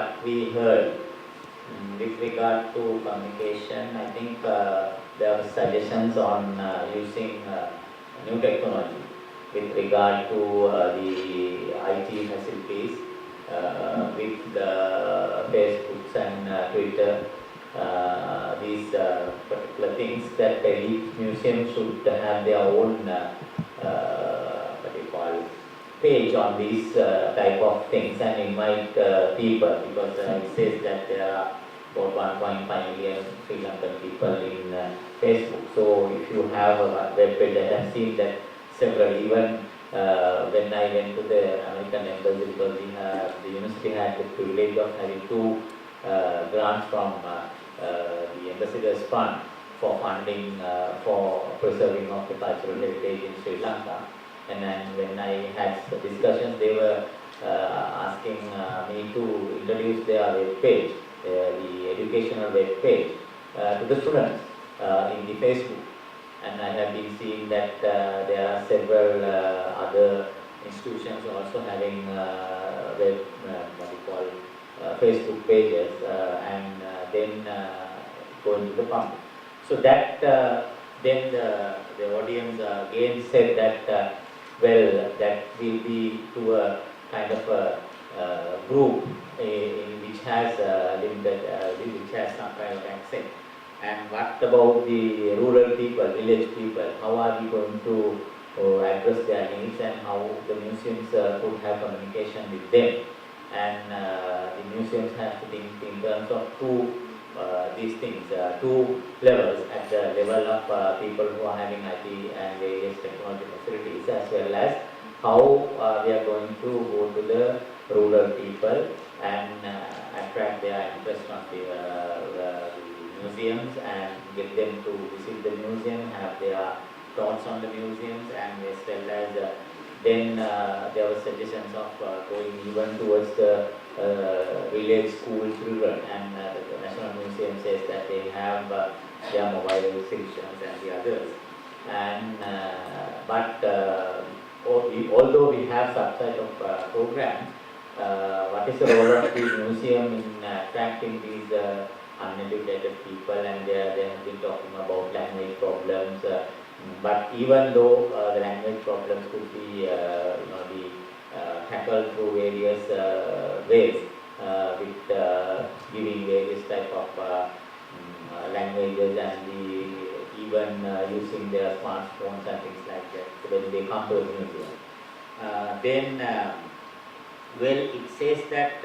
what we heard with regard to communication, I think there are suggestions on using new technology with regard to the IT facilities with the Facebooks and Twitter. These particular things that each museum should have their own what do you call page on these type of things and invite people, because it says that there are about 1.5 million Sri Lankan people in Facebook. So if you have a web page, I have seen that several, even when I went to the American embassy, because the university had the privilege of having two grants from the ambassador's fund for funding for preserving of the cultural heritage in Sri Lanka. And then when I had discussions, they were asking me to introduce their web page, the educational web page, to the students in the Facebook. And I have been seeing that there are several other institutions also having web, what you call, Facebook pages, and then going to the public. So that then the audience again said that well, that will be to a kind of a group which has limited, which has some kind of access. And what about the rural people, village people? How are we going to address their needs, and how the museums could have communication with them? And the museums have to think in terms of these things, two levels, at the level of people who are having IT and various technology facilities, as well as how we are going to go to the rural people and attract their interest on the museums and get them to visit the museum, have their thoughts on the museums, and as well as then there were suggestions of going even towards the village school children, and the National Museum says that they have their mobile sections and the others. And but although we have such type of programs, what is the role of the museum in attracting these uneducated people? And they have been talking about language problems. But even though the language problems could be, tackled through various ways, with giving various type of languages, and even using their smartphones and things like that when they come to a museum. Then, well, it says that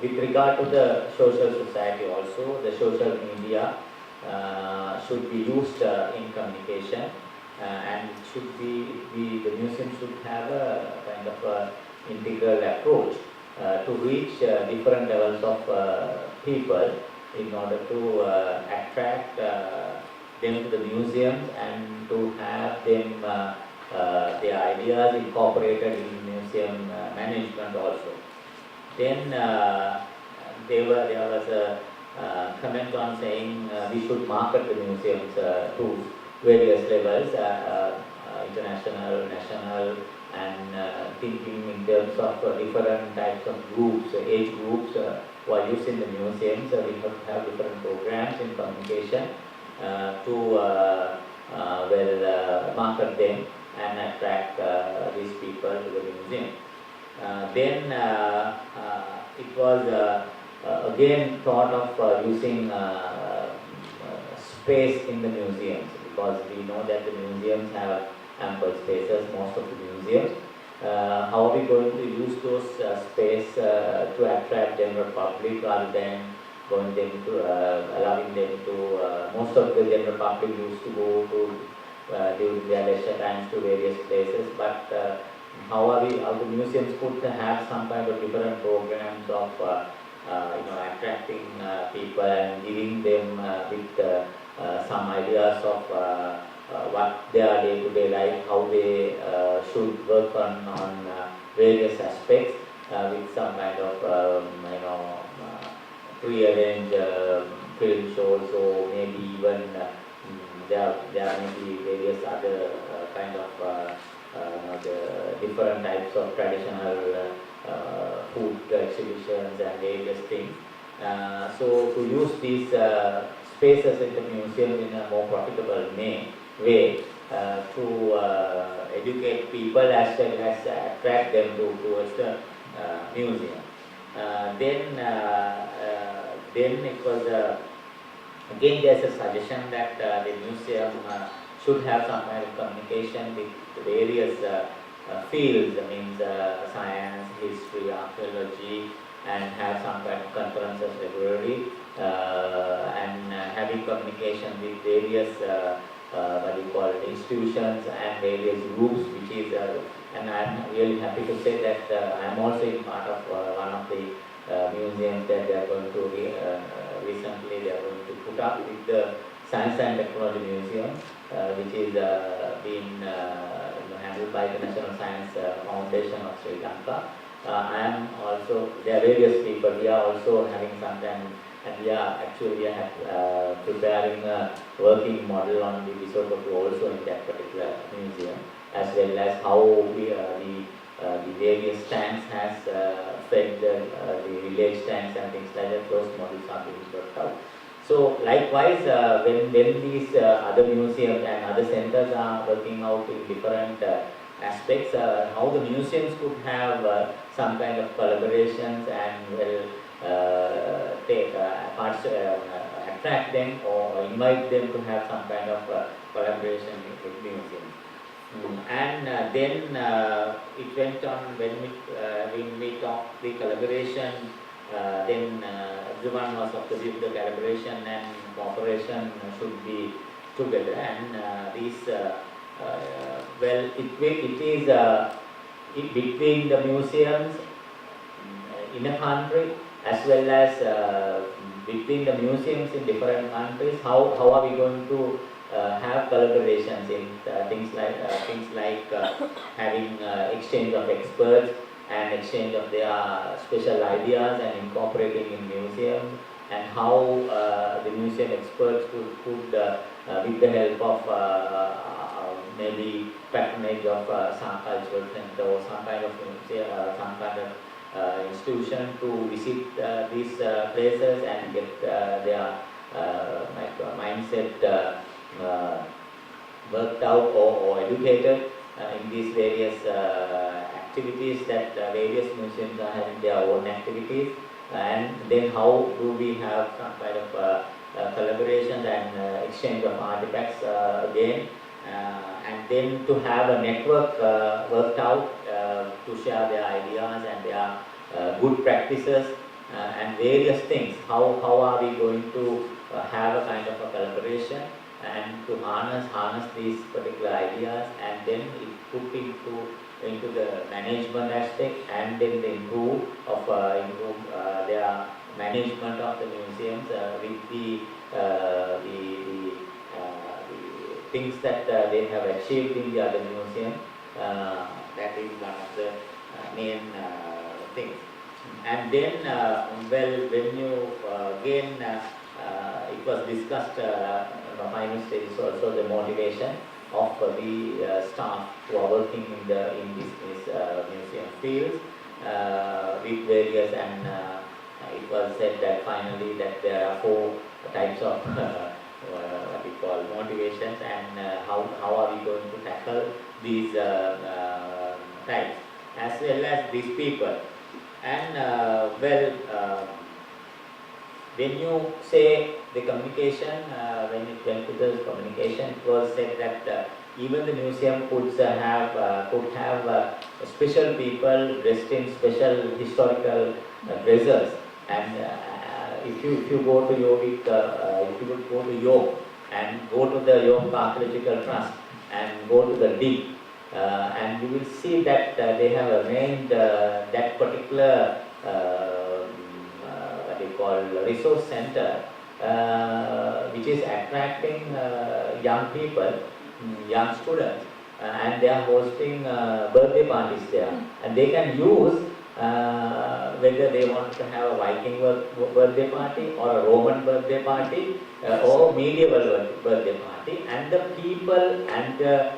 with regard to the social society also, the social media should be used in communication, and it should be the museum should have a kind of a integral approach to reach different levels of people in order to attract them to the museums and to have them their ideas incorporated in museum management also. Then there was a comment on saying we should market the museums to various levels, international, national, and thinking in terms of different types of groups, age groups who are used in the museums. We have to have different programs in communication to market them and attract these people to the museum. Then it was again thought of using space in the museums, because we know that the museums have ample spaces, most of the museums. How are we going to use those space to attract general public, rather than going them to allowing them to most of the general public used to go to during their leisure times to various places, but how the museums could have some kind of different programs of attracting people and giving them with some ideas of what their day-to-day life, how they should work on various aspects, with some kind of pre-arranged film shows, or maybe even there may be various other kind of the different types of traditional food exhibitions and various things. So to use these spaces in the museum in a more profitable way to educate people as well as attract them towards the museum. Then it was again there's a suggestion that the museum should have some kind of communication with various fields, that means science, history, archaeology, and have some kind of conferences regularly, and having communication with various what do you call it, institutions and various groups, which is and I'm really happy to say that I'm also in part of one of the museums that they are going to recently they are going to put up with the Science and Technology Museum, which is being handled by the National Science Foundation of Sri Lanka. I am also, there are various people, we are also having some time, and we are preparing a working model on the Visokotu also in that particular museum, as well as how the various tanks has fed the village tanks and things like that. Those models are being worked out. So likewise, when these other museums and other centers are working out in different aspects, how the museums could have some kind of collaborations and attract them or invite them to have some kind of collaboration with museums. And then it went on when we talked the collaboration. Then everyone was of the view the collaboration and cooperation should be together, and well, it is between the museums in a country as well as between the museums in different countries. How are we going to have collaborations in things like having exchange of experts and exchange of their special ideas and incorporating in museums, and how the museum experts could with the help of maybe patronage of some cultural center or some kind of institution to visit these places and get their mindset worked out or educated in these various activities that various museums are having their own activities, and then how do we have some kind of collaboration and exchange of artifacts again, and then to have a network worked out to share their ideas and their good practices and various things. How are we going to have a kind of a collaboration and to harness these particular ideas, and then it put into the management aspect, and then the improve their management of the museums with the things that they have achieved in the other museum. That is one of the main things. And then, well, when you again, it was discussed, the final stage is also the motivation of the staff who are working in this museum fields with various, and it was said that finally that there are 4 types of what we call motivations, and how are we going to tackle these types as well as these people. And well, when you say the communication, when it went to the communication, it was said that even the museum could have special people dressed in special historical dresses. And if you go to if you would go to York and go to the York Archaeological Trust and go to the dig, and you will see that they have arranged that particular what they call resource center, which is attracting young people, young students, and they are hosting birthday parties there, and they can use whether they want to have a Viking birthday party or a Roman birthday party or medieval birthday party, and the people and the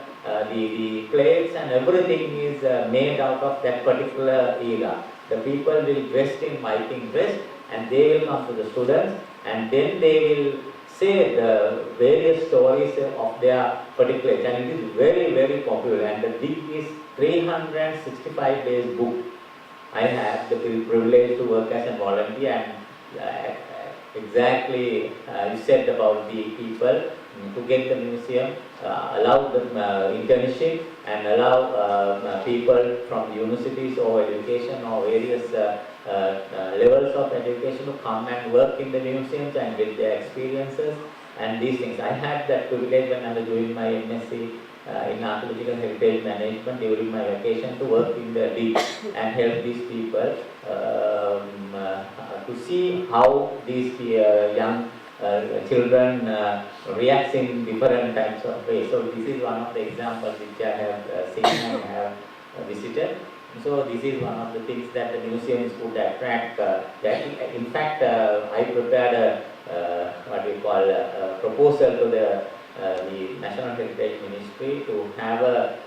plates and everything is made out of that particular era. the people will dress in Viking dress, and they will come to the students, and then they will say the various stories of their particular, and it is very, very popular, and the book is 365 days book. I have the privilege to work as a volunteer, and exactly you said about the people to get the museum, allow the internship, and allow people from universities or education or various levels of education to come and work in the museums and get their experiences and these things. I had that privilege when I was doing my MSc in archaeological heritage management during my vacation to work in the deep and help these people to see how these young children react in different types of ways. So this is one of the examples which I have seen and have visited. So this is one of the things that the museums would attract. In fact, I prepared a what we call a proposal to the National Heritage Ministry to have a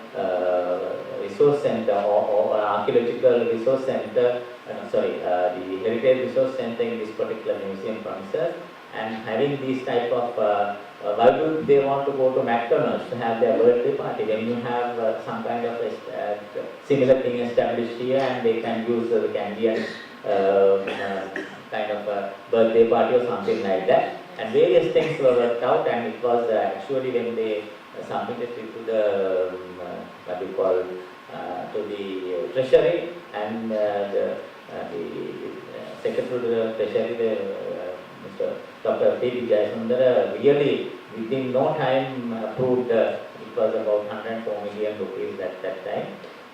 resource center or archaeological resource center, the heritage resource center in this particular museum premises, and having these type of, why do they want to go to McDonald's to have their birthday party when you have some kind of similar thing established here, and they can use the candy and kind of a birthday party or something like that. And various things were worked out, and it was actually when they submitted it to the what we call to the treasury, and the secretary to the treasury, Mr. Dr. P. Jayasundara, really within no time approved. It was about 104 million rupees at that time.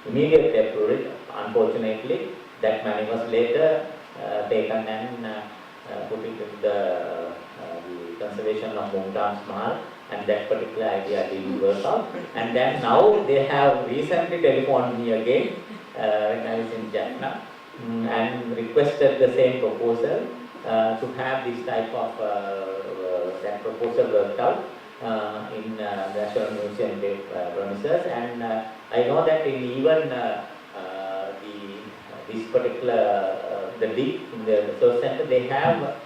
Immediately approved it. Unfortunately, that money was later taken and put into the conservation of Mumtaz Mahal, and that particular idea didn't work out. And then now they have recently telephoned me again when I was in Jaffna and requested the same proposal to have this type of that proposal worked out in the National Museum premises. And I know that in even this particular the DIC in the resource center, they have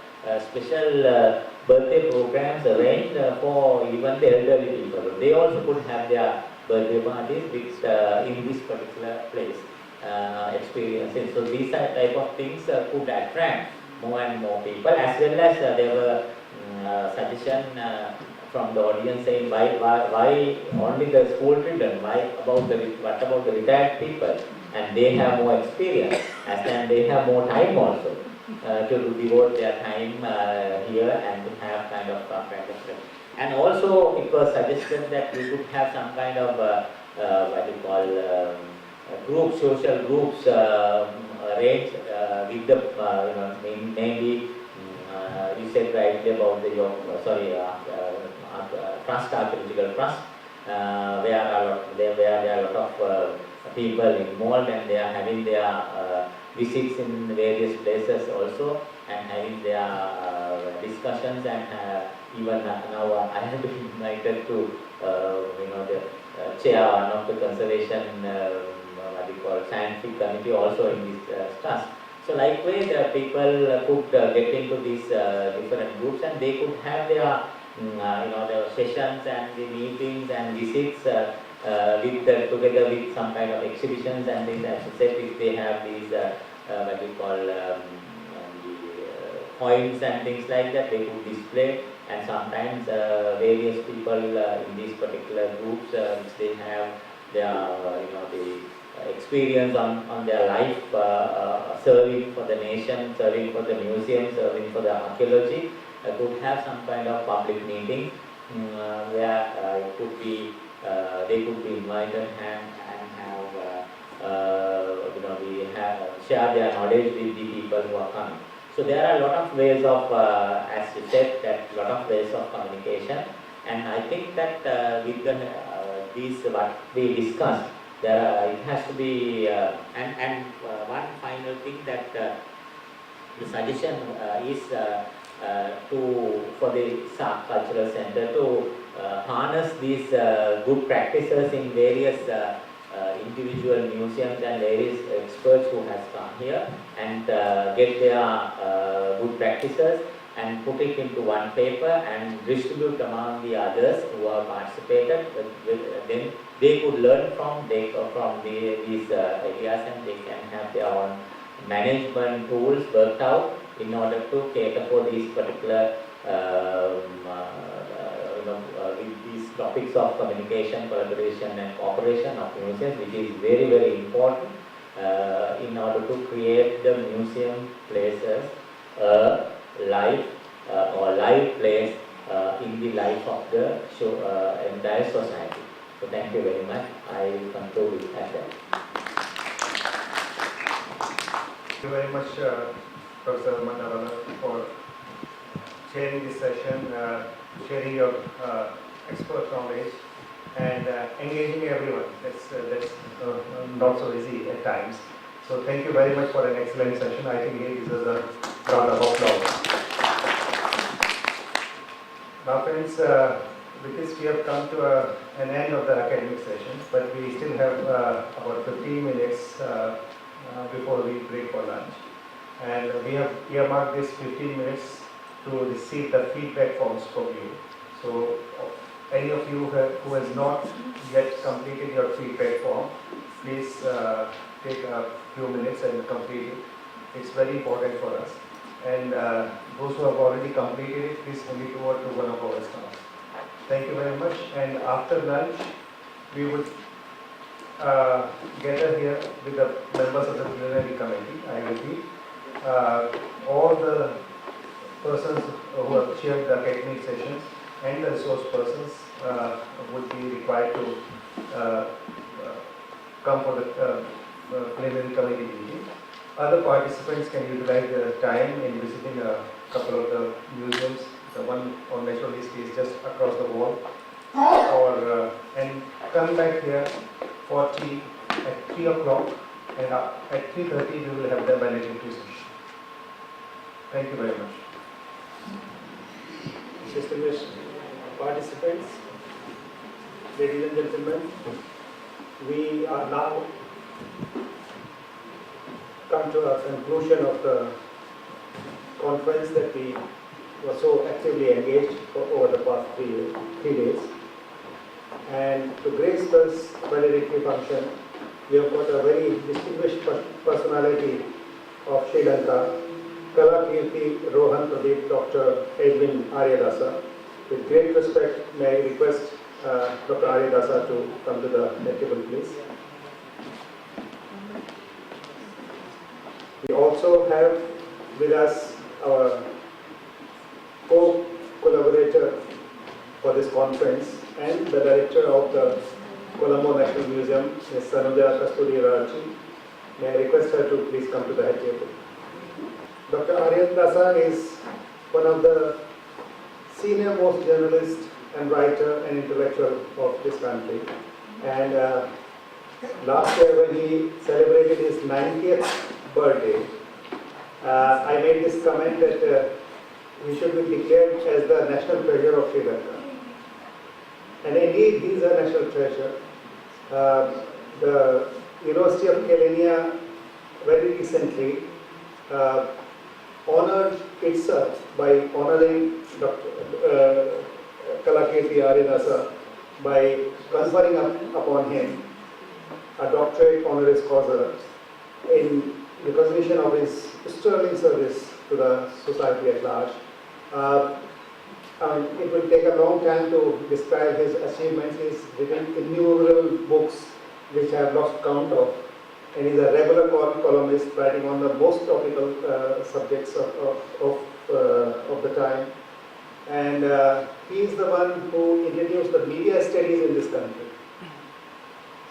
special birthday programs arranged for even the elderly people. They also could have their birthday parties which, in this particular place experiences. So these type of things could attract more and more people, as well as there were suggestion from the audience saying why only the school children, what about the retired people, and they have more experience, and they have more time also to devote their time here and to have kind of and also it was suggested that we could have some kind of what you call groups, social groups arranged with the mainly you said rightly about the trust, archaeological trust, where there are a lot of people involved, and they are having their visits in various places also, and having their discussions, and even now I have been invited to the chair one of the conservation what we call scientific committee also in this trust. So likewise people could get into these different groups, and they could have their their sessions and the meetings and visits together with some kind of exhibitions and things. As I said, if they have these what we call the coins and things like that, they could display. And sometimes various people in these particular groups, which they have their the experience on their life, serving for the nation, serving for the museum, serving for the archaeology, could have some kind of public meeting where it could be they could be invited and have share their knowledge with the people who are coming. So there are a lot of ways of, as you said, that lot of ways of communication, and I think that with these what we discussed, it has to be and one final thing that the suggestion is for the SAARC Cultural Center to harness these good practices in various individual museums and various experts who has come here and get their good practices and put it into one paper and distribute among the others who have participated. Then they could learn from these ideas and they can have their own management tools worked out in order to cater for these particular with these topics of communication, collaboration and cooperation of museums, which is very, very important in order to create the museum places life or live place in the life of the entire society. So thank you very much. I conclude with that. Thank you very much, Professor Mandarana, for sharing this session, sharing your expert knowledge, and engaging everyone. That's not so easy at times. So thank you very much for an excellent session. I think he deserves a round of applause. Now, friends, with this we have come to an end of the academic session, but we still have about 15 minutes before we break for lunch. And we have earmarked this 15 minutes to receive the feedback forms from you. So, any of you who has not yet completed your feedback form, please take a few minutes and complete it. It's very important for us. And those who have already completed it, please hand it over to one of our staff. Thank you very much. And after lunch, we would gather here with the members of the plenary committee. I repeat, all the persons who have chaired the academic sessions and the resource persons would be required to come for the plenary committee meeting. Other participants can utilize their time in visiting a couple of the museums. The one on Natural History is just across the wall. And come back here for tea at 3 o'clock, and at 3:30 we will have the valedictory session. Thank you very much. Distinguished participants, ladies and gentlemen, we are now come to a conclusion of the conference that we were so actively engaged over the past three days. And to grace this valedictory function, we have got a very distinguished personality of Sri Lanka, Kalakirti Rohan Pradeep Dr. Edwin Aryadasa. With great respect, may I request Dr. Aryadasa to come to the table, please. We also have with us our co-collaborator for this conference and the director of the Colombo National Museum, Ms. Sanuja Kasturi Rachi. May I request her to please come to the head table. Dr. Aryadasa is one of the senior most journalist and writer and intellectual of this country. And last year when he celebrated his 90th birthday, I made this comment that he should be declared as the national treasure of Sri Lanka. And indeed, he is a national treasure. The University of Kelaniya very recently honored itself by honoring Dr. Kalakirti Aryadasa by conferring upon him a doctorate honoris causa in recognition of his sterling service to the society at large. It will take a long time to describe his achievements. He's written innumerable books which I have lost count of, and he's a regular columnist writing on the most topical subjects of the time. And he is the one who introduced the media studies in this country.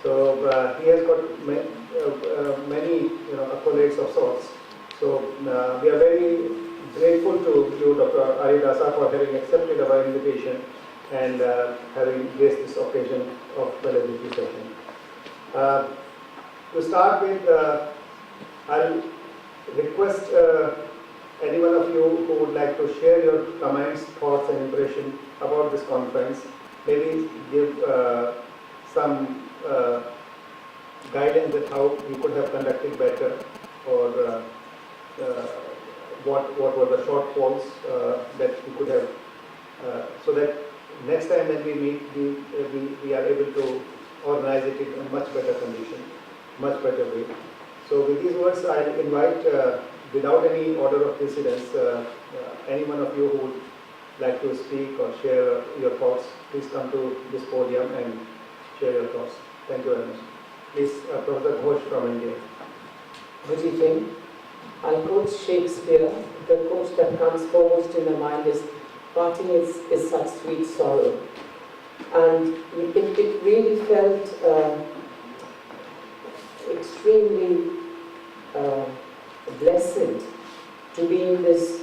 So he has got many accolades of sorts. So we are very grateful to you, Dr. Aryadasa, for having accepted our invitation and having graced this occasion of the valedictory session. To start with, I'll request any one of you who would like to share your comments, thoughts and impression about this conference, maybe give some guidance that how we could have conducted better, or what were the shortfalls that we could have, so that next time when we meet, we are able to organize it in a much better condition, much better way. So with these words, I invite, without any order of precedence, any one of you who would like to speak or share your thoughts, please come to this podium and share your thoughts. Thank you very much. Please, Professor Ghosh from India. Good evening. I'll quote Shakespeare. The quote that comes foremost in my mind is, "Parting is such sweet sorrow." And it really felt extremely blessed to be in this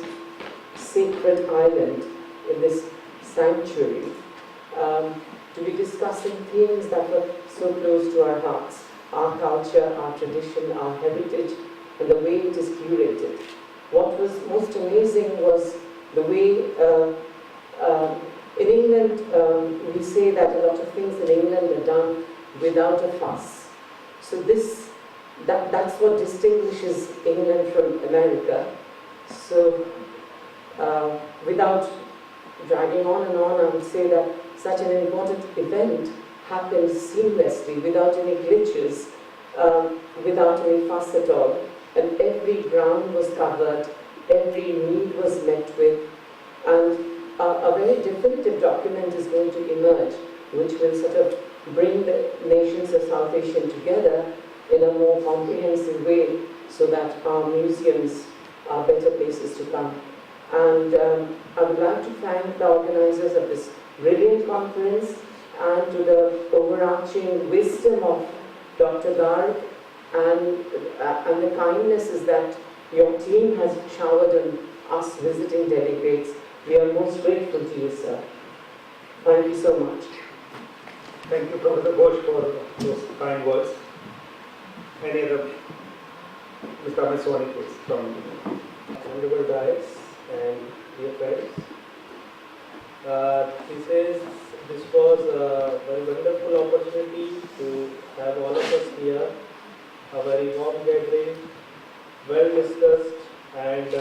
sacred island, in this sanctuary, to be discussing themes that were so close to our hearts, our culture, our tradition, our heritage, and the way it is curated. What was most amazing was the way in England, we say that a lot of things in England are done without a fuss. So that's what distinguishes England from America. So without dragging on and on, I would say that such an important event happened seamlessly, without any glitches, without any fuss at all. And every ground was covered, every need was met with, and a very definitive document is going to emerge, which will sort of bring the nations of South Asia together in a more comprehensive way, so that our museums are better places to come. And I would like to thank the organizers of this brilliant conference, and to the overarching wisdom of Dr. Garg, and the kindnesses that your team has showered on us visiting delegates. We are most grateful to you, sir. Thank you so much. Thank you, Professor Ghosh, for those kind words. Any other? Mr. Amit Soni, please, from Honorable Diets and dear friends. This was a very wonderful opportunity to have all of us here, a very warm gathering, well discussed, and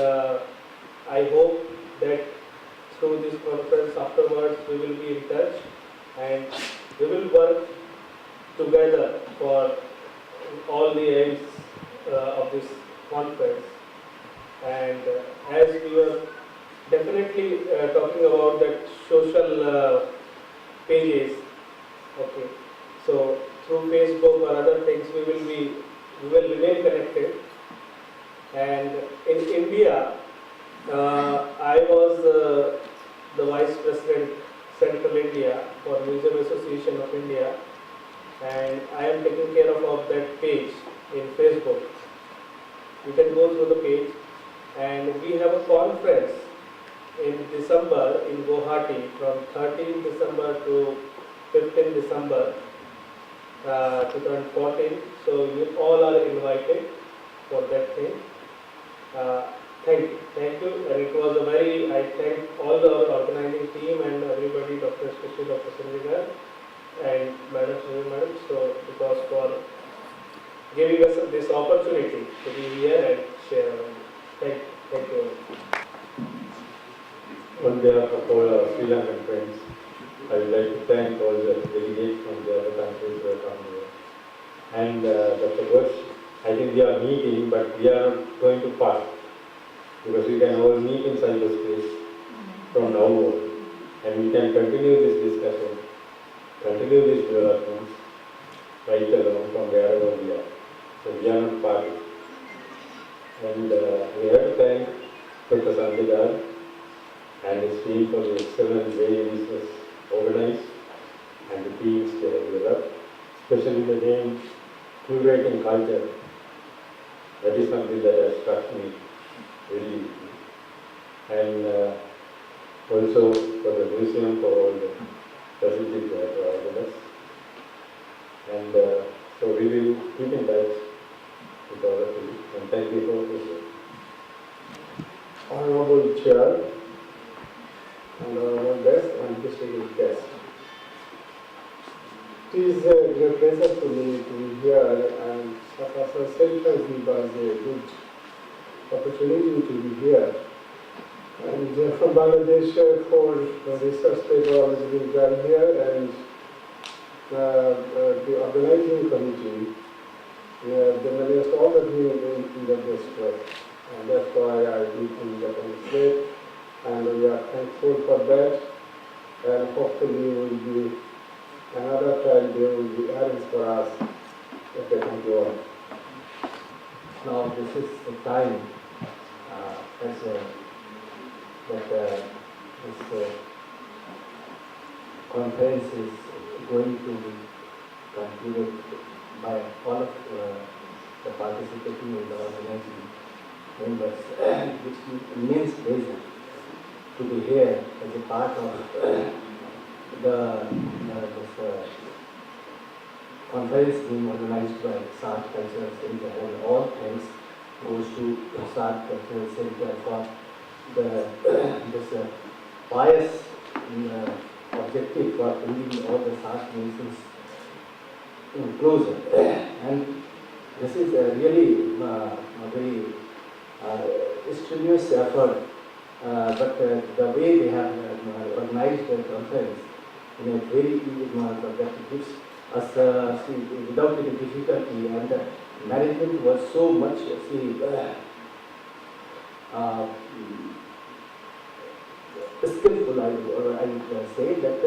I hope that through this conference afterwards we will be in touch and we will work together for all the aims of this conference. And as we were definitely talking about that social pages, okay, so through Facebook or other things we will remain connected. And in India, I was the Vice President Central India for Museum Association of India, and I am taking care of that page in Facebook. You can go through the page, and we have a conference in December in Guwahati from 13th December to 15th December 2014. So you all are invited for that thing. Thank you, and it was a very, I thank all the organizing team and everybody, especially Dr. Sanjay and Madam Sunil Madam, so because for giving us this opportunity to be here and share our views. Thank you. On behalf of all our Sri Lankan friends, I would like to thank all the delegates from the other countries who have come here. And Dr. Ghosh, I think we are meeting, but we are not going to pass, because we can all meet in cyberspace from now on, and we can continue this discussion, continue these developments right along from wherever we are. So we are not party. And we have to thank Dr. Sanjay and his team for the excellent way this was organized and the teams they have developed, especially the name Curating culture. That is something that has struck me very deeply. And also for the museum for all the facilities they have provided us. And so we will keep in touch with all of you, and thank you for this. Honorable Chair and Honorable Guest and distinguished guest. It is a great pleasure to me to be here, and as a self-as was a good opportunity to be here. And from Bangladesh for research paper already been done here, and the organizing committee, they managed all the team in the best way. And that's why I did in the state, and we are thankful for that. And hopefully will be another time they will be arranged for us. Okay, thank you all. Now this is the time this conference is going to be concluded by all of the participating in the organizing members. It's immense pleasure to be here as a part of this conference being organized by SAARC Cultural Center, and all thanks goes to the SAARC Cultural Center for this pious objective for bringing all the SAARC nations closer. And this is really a very strenuous effort, but the way they have organized the conference in a very that gives us without any difficulty, and the management was so much skillful. I would say that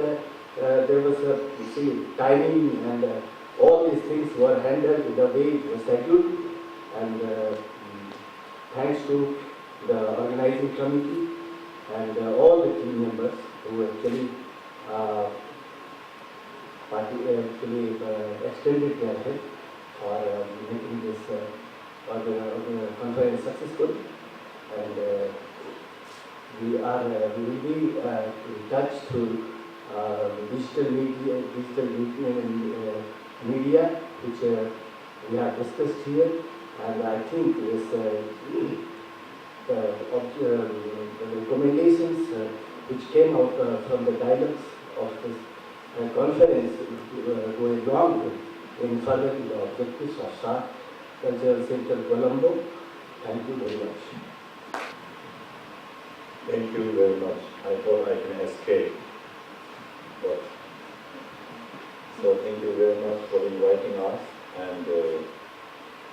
there was timing, and all these things were handled in the way it was scheduled, and thanks to the organizing committee and all the team members who actually extended their help for making this conference successful. And we will be in touch through digital media, which we have discussed here. And I think this the recommendations which came out from the dialogues of this conference go a long way in furthering the objectives of SAARC Cultural Center Colombo. Thank you very much. Thank you very much. I thought I can escape, but so thank you very much for inviting us, and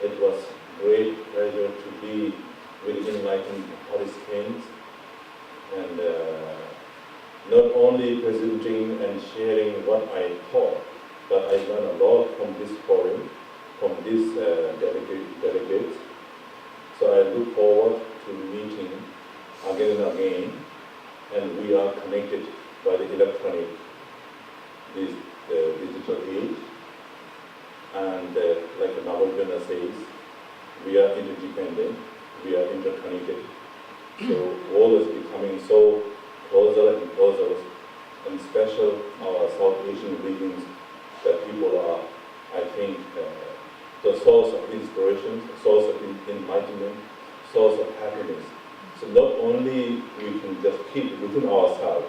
it was great pleasure to be with enlightened participants, and not only presenting and sharing what I thought, but I learned a lot from this forum, from these delegates. So I look forward to meeting again and again, and we are connected by the electronic, digital age, and like the Navarjuna says, we are interdependent, we are interconnected. So world is becoming so closer and closer, and special our South Asian regions, that people are, I think, the source of inspiration, source of enlightenment, source of happiness. So not only we can just keep within ourselves,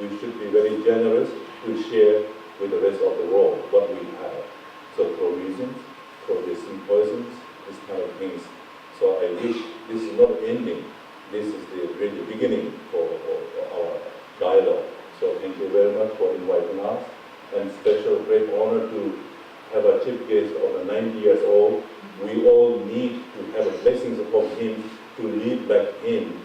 we should be very generous to share with the rest of the world what we have. So for reasons, for the symposiums, this kind of things. So I wish this is not ending. This is the beginning for our dialogue. So thank you very much for inviting us, and special great honor to have a chief guest of a 90 years old. We all need to have blessings from him to live like him,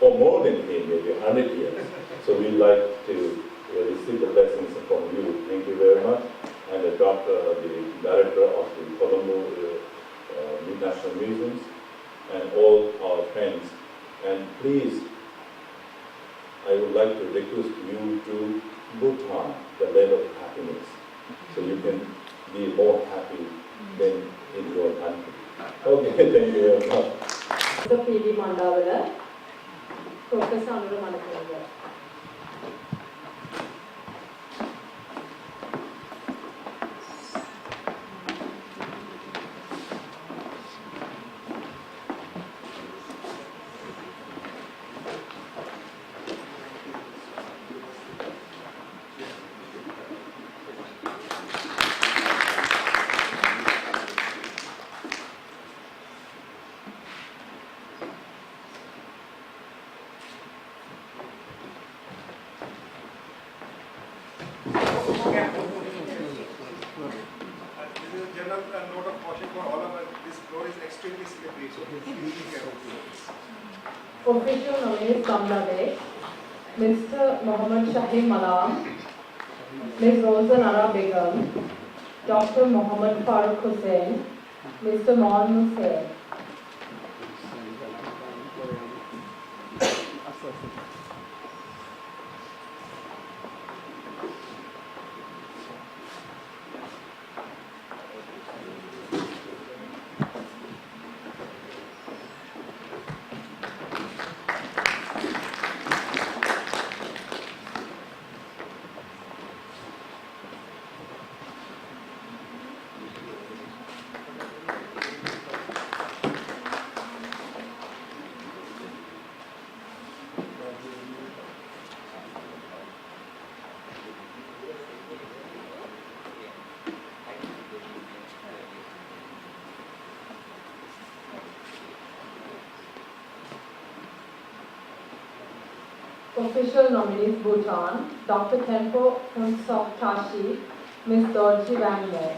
or more than him, maybe 100 years. So we'd like to receive the blessings from you. Thank you very much. And the director of the Colombo National Museums, and all our friends. And please, I would like to request you to Bhutan, the land of happiness, so you can be more happy than in your country. Okay, thank you very much. The PD Mandavada, Professor Anura Manakalaga. Official nominees Bangladesh, Mr. Mohammad Shaheen Malam, Ms. Rosa Nara Begum, Dr. Mohammad Farooq Hussain, Mr. Mon Hussain. Official nominees Bhutan, Dr. Tenpo Phuntsok Tashi, Ms. Dorji Wangmo.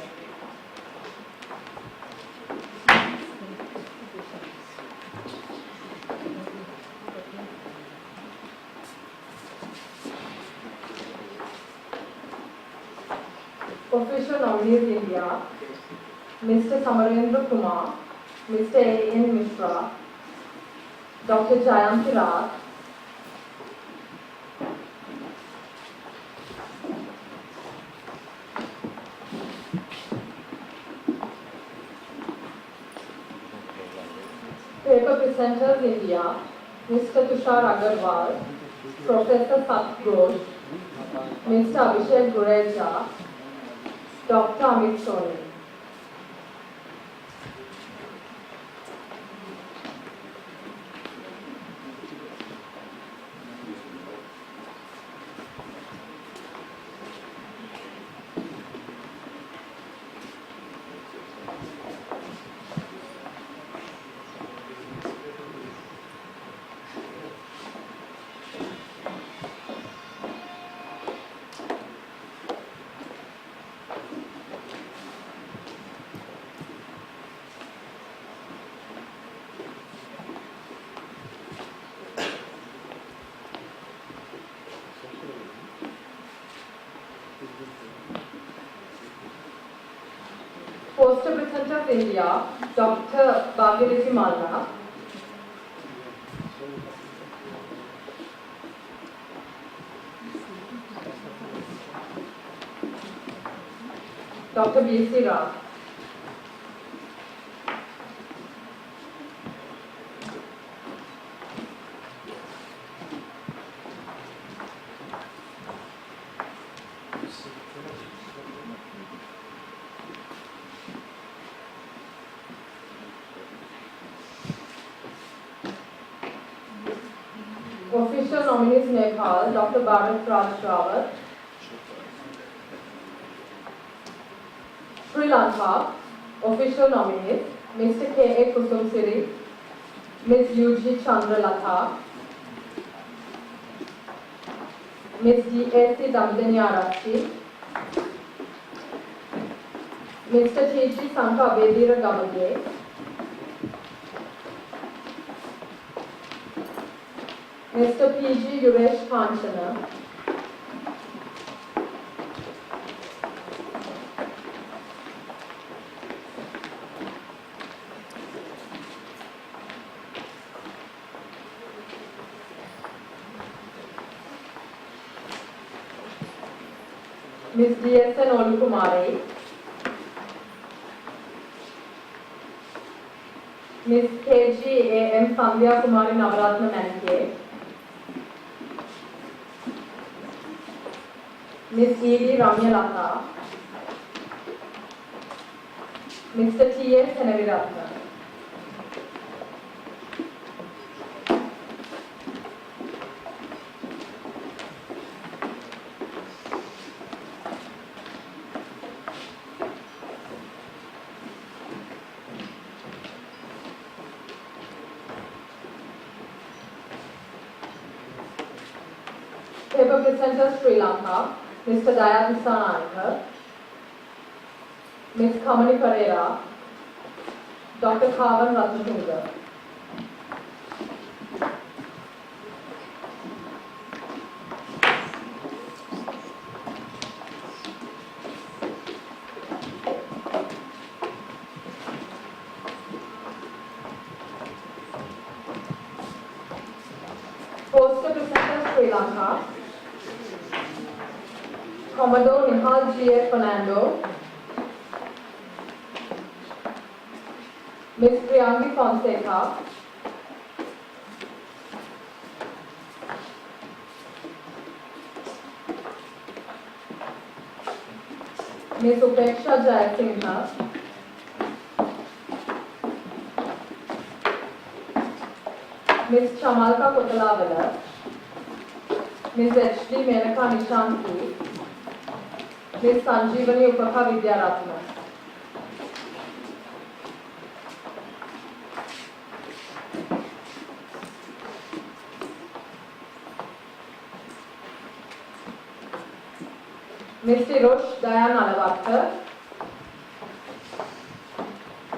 Official nominees India, Mr. Samarendra Kumar, Mr. A.N. Mishra, Dr. Jayanti Rath, Paper presenters India, Mr. Tushar Agarwal, Professor Sat Ghosh, Mr. Abhishek Gureja, Dr. Amit Soni. Poster presenter of India, Dr. Bhagirathi Malla, Dr. B.C. Rao. Official nominees Nepal, Dr. Bharat Raj Rawat. Sri Lanka, official nominees Mr. K.A. Kusumsiri, Ms. U.G. Chandralatha, Ms. D.A.C. Damdani Arachi, Mr. T.G. Sanka Abedira Gamage, Mr. P.G. Yuresh Kanchana, Ms. D.S.N. Olukumari, Ms. K.G.A.M. Sandhya Kumari Navaratna Manke, Ms. E.D. Ramyalata, Mr. T.S. Senaviratna. Paper presenter Sri Lanka, Mr. Dayatisa Naikar, Ms. Kamani Pereira, Dr. Kavan Ratnatunga. Poster Presenter Sri Lanka, Commodore Nihal G. Fernando, Ms. Priyangi Fonseca, Ms. Upeksha Jayasinghe, Ms. Chamalka Kotalawala, Ms. H.D. Menaka Nishanti, Ms. Sanjeevani Upaka Vidyaratna. Ms. Tirosh Dayan Alavatkar,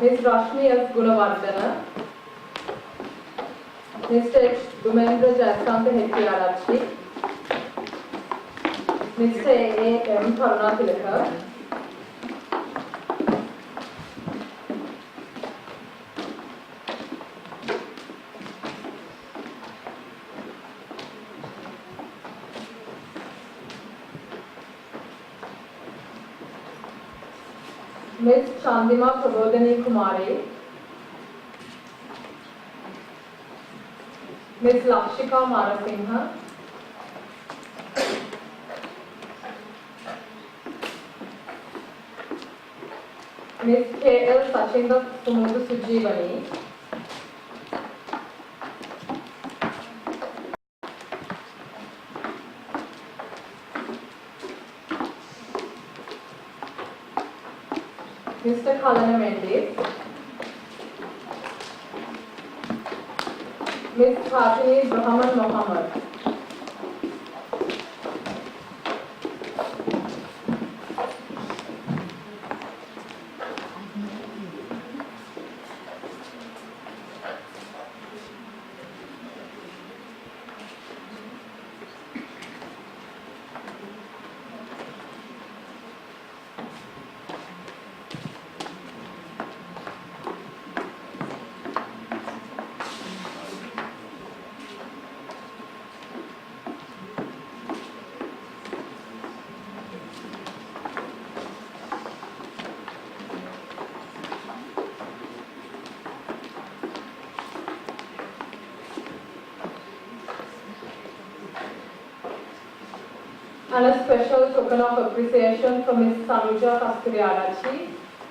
Ms. Rashmi S. Gunawardana, Mr. H. Dumendra Jaskanta Hettiarachi, Mr. A. M. Karunatilaka, Ms. Chandima Prabodhani Kumari, Ms. Lakshika Marasinghe, Ms. K.L. Sachinda Sumudu Sujivani, Mr. Kalana Mendes, Ms. Khatini Brahman Mohammed, and a special token of appreciation from Ms. Sanuja Kasturiarachi,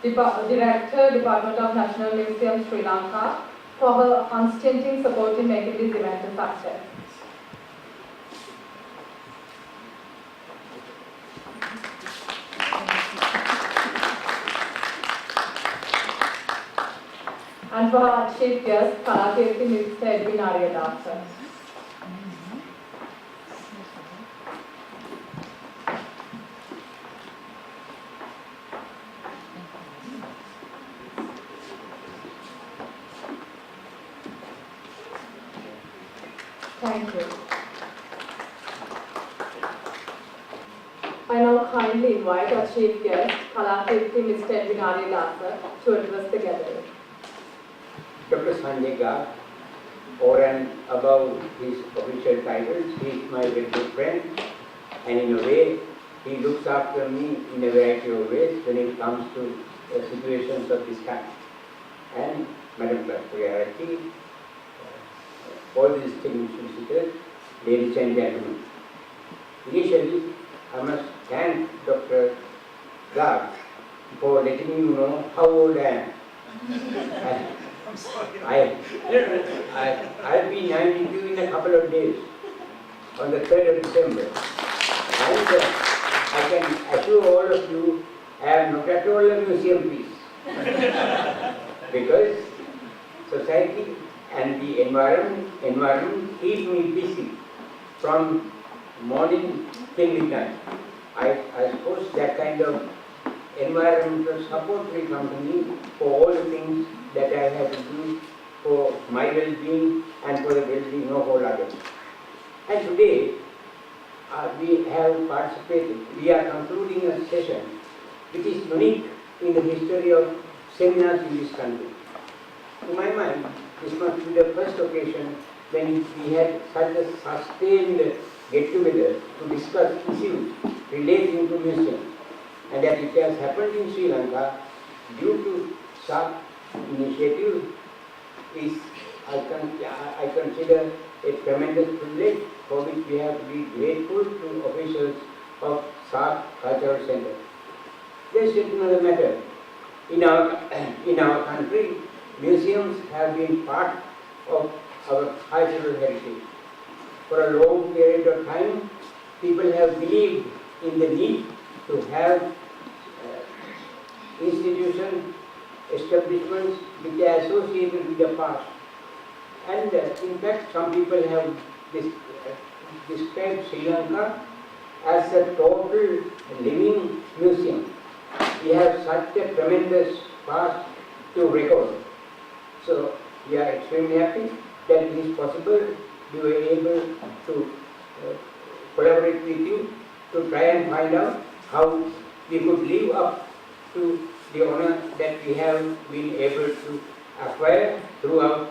Director, Department of National Museum, Sri Lanka, for her unstinting support in making this event a success. And for our chief guest, Kalakirti Mr. Edwin Aryadasa. Thank you. I now kindly invite our chief guest, Kalakirti Mr. Edwin Aryadasa, to address the gathering. Dr. Sanjay Garg, over and above his official titles, he is my very good friend, and in a way, he looks after me in a variety of ways when it comes to situations of this kind. And Madam Kasturiarachi, all these distinguished visitors, ladies and gentlemen. Initially, I must thank Dr. Garg for letting you know how old I am. I'll be 92 in a couple of days, on the 3rd of December. And I can assure all of you, I am not at all a museum piece. Because society and the environment keep me busy from morning till midnight. I suppose that kind of environmental support will come to me for all the things that I well-being and for the well-being of all others. And today, we have participated, we are concluding a session which is unique in the history of seminars in this country. To my mind, this must be the first occasion when we had such a sustained get-together to discuss issues relating to museums. And that it has happened in Sri Lanka due to SAARC initiative is, I consider a tremendous privilege for which we have to be grateful to officials of SAARC Cultural Center. There is another matter. In our country, museums have been part of our cultural heritage. For a long period of time, people have believed in the need to have institutions, establishments which are associated with the past. And in fact, some people have described Sri Lanka as a total living museum. We have such a tremendous past to record. So we are extremely happy that it is possible we were able to collaborate with you to try and find out how we could live up to the honor that we have been able to acquire throughout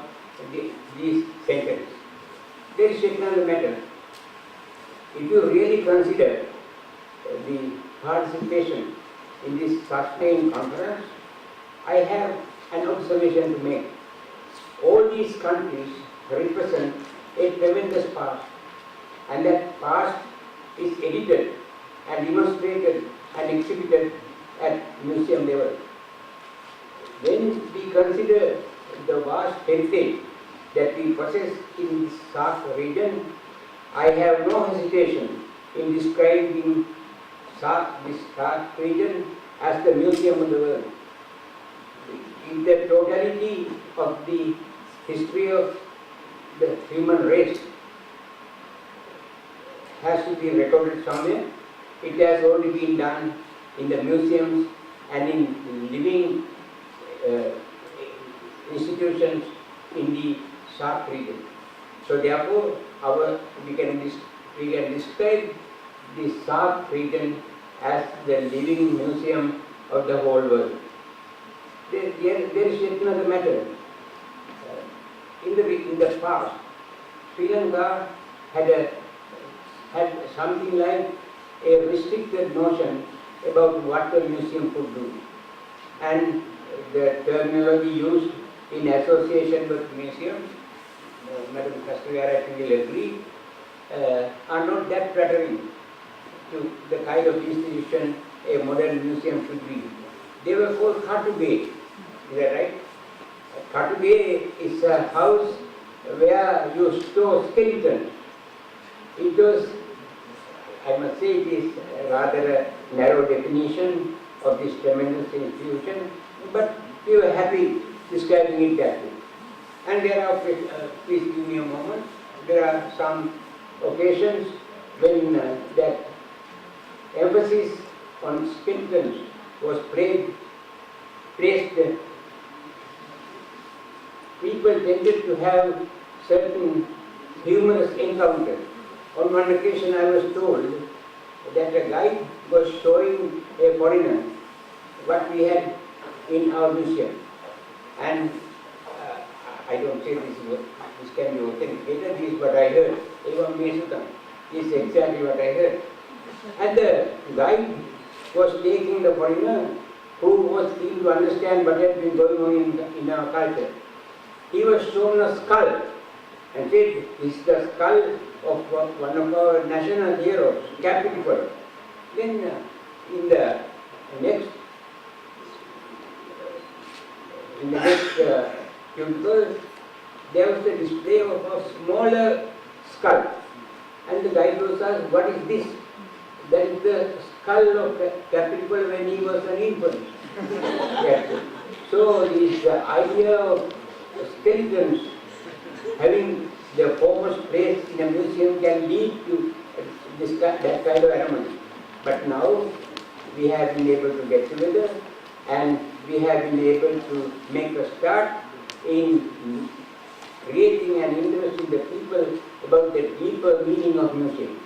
these centuries. There is another matter. If you really consider the participation in this sustained conference, I have an observation to make. All these countries represent a tremendous past, and that past is edited and demonstrated and exhibited at museum level. When we consider the vast heritage that we possess in this SAARC region, I have no hesitation in describing this SAARC region as the museum of the world. In the totality of the history of the human race has to be recorded somewhere. It has already been done in the museums and in living institutions in the SAARC region. So therefore, we can describe the SAARC region as the living museum of the whole world. There is another matter. In the past, Sri Lanka had something like a restricted notion about what the museum could do. And the terminology used in association with museums, Madam Kasturiarati will agree, are not that flattering to the kind of institution a modern museum should be. They were called Katugate, is that right? Katugate is a house where you store skeletons. It was, I must say, it is rather a narrow definition of this tremendous institution, but we were happy describing it that way. And there are, please give me a moment, there are some occasions when that emphasis on skeletons was placed. People tended to have certain humorous encounters. On one occasion I was told that a guide was showing a foreigner what we had in our museum. And I don't say this can be authenticated, this is what I heard. Evam Mesutam, this is exactly what I heard. And the guide was taking the foreigner who was keen to understand what had been going on in our culture. He was shown a skull and said, this is the skull of one of our national heroes, Capitol. Then in the next cubicle, there was a display of a smaller skull. And the guide was asked, what is this? That is the skull of Capitol when he was an infant. Yes. So this idea of skeletons having their foremost place in a museum can lead to that kind of anomaly. But now we have been able to get together and we have been able to make a start in creating an interest in the people about the deeper meaning of museum.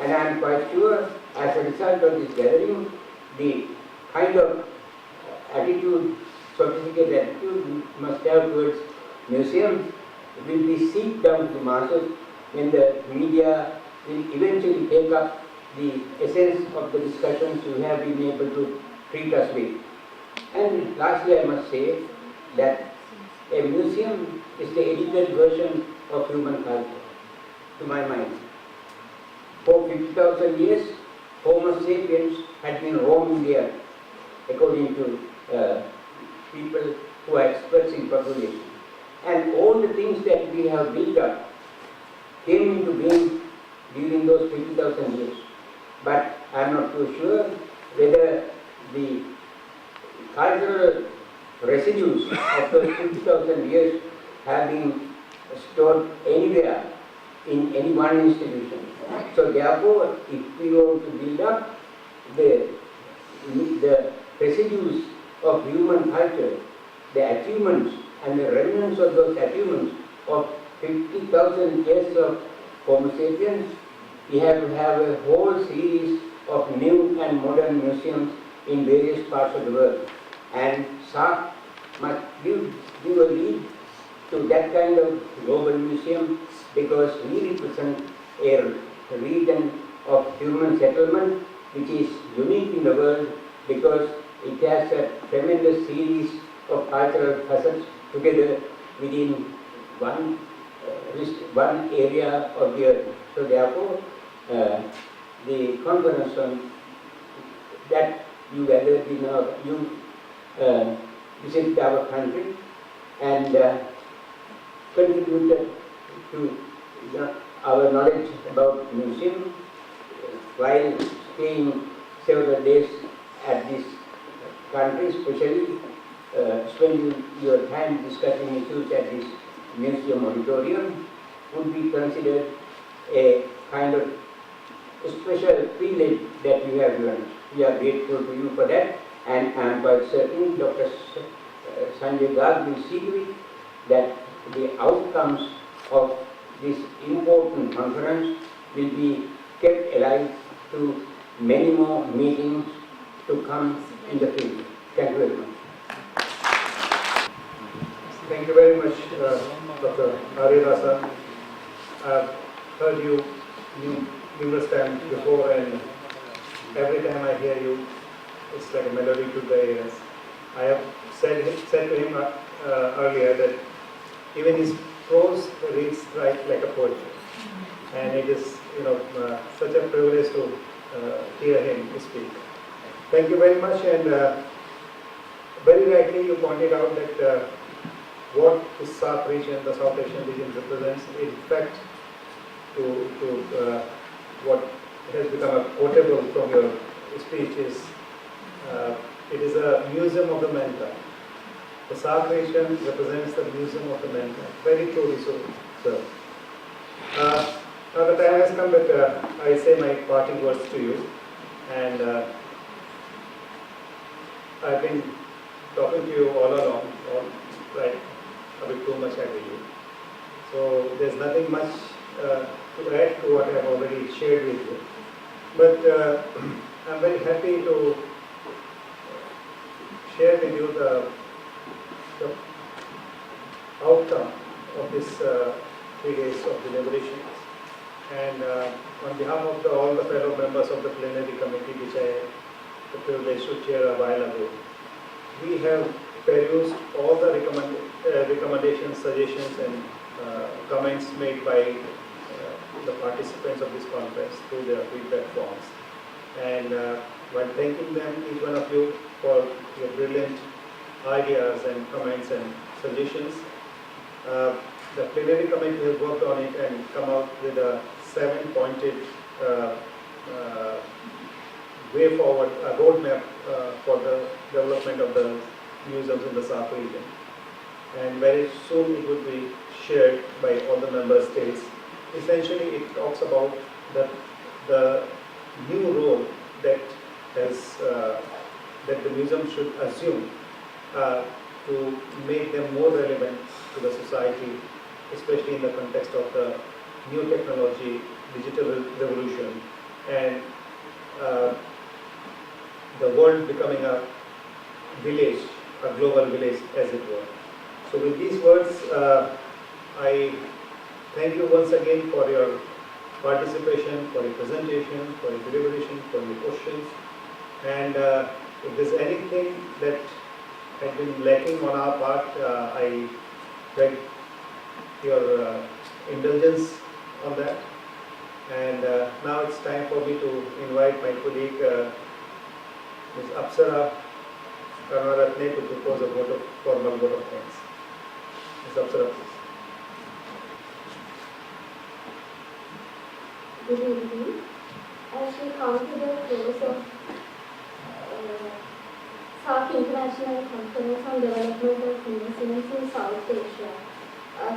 And I am quite sure, as a result of this gathering, the kind of attitude, sophisticated attitude we must have towards museums will be seeped down to the masses when the media will eventually take up the essence of the discussions you have been able to treat us with. And lastly, I must say that a museum is the edited version of human culture, to my mind. For 50,000 years, Homo sapiens had been roaming the earth, according to people who are experts in population. And all the things that we have built up came into being during those 50,000 years. But I am not too sure whether the cultural residues of those 50,000 years have been stored anywhere in any one institution. So therefore, if we want to build up the residues of human culture, the achievements and the remnants of those achievements of 50,000 years of Homo sapiens, we have to have a whole series of new and modern museums in various parts of the world. And SAARC must give a lead to that kind of global museum, because we represent a region of human settlement which is unique in the world, because it has a tremendous series of cultural facets together within one area of the earth. So therefore, the conference on that you gathered in you visited our country and contributed to our knowledge about museum while staying several days at this country, especially spending your time discussing issues at this museum auditorium would be considered a kind of special privilege that you have given us. We are grateful to you for that, and I am quite certain Dr. Sanjay Garg will see to it that the outcomes of this important conference will be kept alive to many more meetings to come in the future. Thank you very much. Thank you very much, Dr. Arirasa. I've heard you numerous times before, and every time I hear you, it's like a melody to the ears. I have said to him earlier that even his prose reads like a poetry, and it is such a privilege to hear him speak. Thank you very much, and very rightly you pointed out that what the SAARC region, the South Asian region represents, in fact, to what has become a quotable from your speech is, it is a museum of the mankind. The SAARC region represents the museum of the mankind. Very truly so, sir. Now the time has come that I say my parting words to you, and I've been talking to you all along, right, a bit too much I believe. So there's nothing much to add to what I have already shared with you. But I'm very happy to share with you the outcome of this 3 days of deliberations. And on behalf of all the fellow members of the plenary committee, which I had the privilege to chair a while ago, we have perused all the recommendations, suggestions, and comments made by the participants of this conference through their feedback forms. And while thanking them, each one of you, for your brilliant ideas and comments and suggestions, the plenary committee has worked on it and come out with a 7-pointed way forward, a roadmap for the development of the museums in the SAARC region. And very soon it would be shared by all the member states. Essentially, it talks about the new role that that the museum should assume to make them more relevant to the society especially in the context of the new technology, digital revolution, and the world becoming a village, a global village as it were. So with these words, I thank you once again for your participation, for your presentation, for your deliberation, for your questions. And if there's anything that had been lacking on our part, I beg your indulgence on that. And now it's time for me to invite my colleague, Ms. Apsara Karnaratne, to propose a formal vote of thanks. Ms. Apsara, please. Good evening. As we come to the close of SAARC International Conference on Development of Museums in South Asia,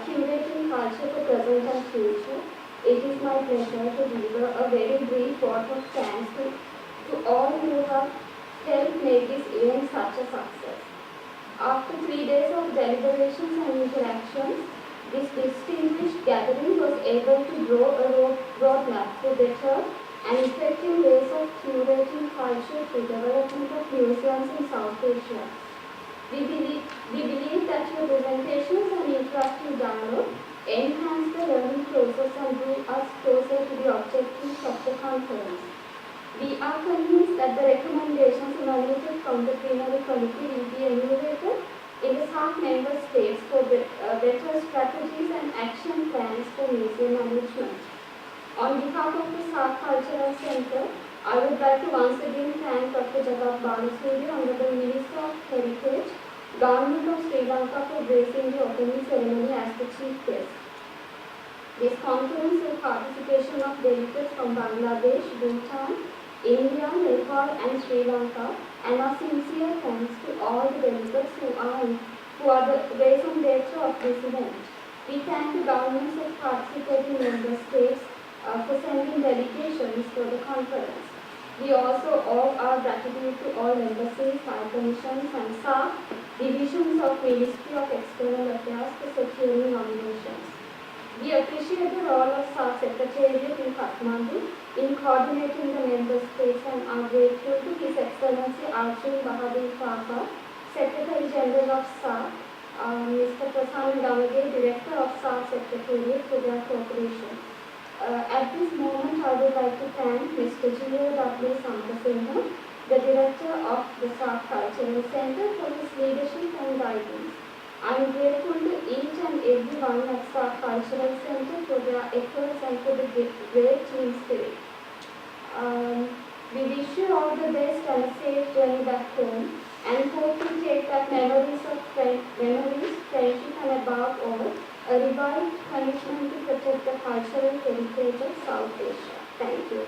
Curating Culture for Present and Future, it is my pleasure to deliver a very brief vote of thanks to all who have helped make this event such a success. After 3 days of deliberations and interactions, this distinguished gathering was able to draw a roadmap for better and effective ways of curating culture through development of museums in South Asia. We believe that your presentations and interactive dialogue enhance the learning process and drew us closer to the objectives of the conference. We are convinced that the recommendations emanated from the plenary committee will be emulated in the SAARC member states for better strategies and action plans for museum management. On behalf of the SAARC Cultural Center, I would like to once again thank Dr. Jagat Balasuri, Honorable Minister of Heritage, Government of Sri Lanka for gracing the opening ceremony as the chief guest. This conference with participation of delegates from Bangladesh, Bhutan, India, Nepal and Sri Lanka, and our sincere thanks to all the delegates who are the raison d'etre of this event. We thank the governments of participating member states for sending delegations for the conference. We also owe our gratitude to all embassies, high commissions and SAARC divisions of Ministry of External Affairs for securing nominations. We appreciate the role of SAARC Secretariat in Kathmandu in coordinating the member states and are grateful to His Excellency Arjun Bahadur Thapa, Secretary General of SAARC, Mr. Prasanna Damage, Director of SAARC Secretariat for their cooperation. At this moment, I would like to thank Mr. G.O.W. Sankasena, the Director of the SAARC Cultural Center, for his leadership and guidance. I am grateful to each and every one at SAARC Cultural Center for their efforts and for the great team spirit. We wish you all the best and a safe journey back home, and hope to take back memories, friendship, and above all, a revived commitment to protect the cultural heritage of South Asia. Thank you.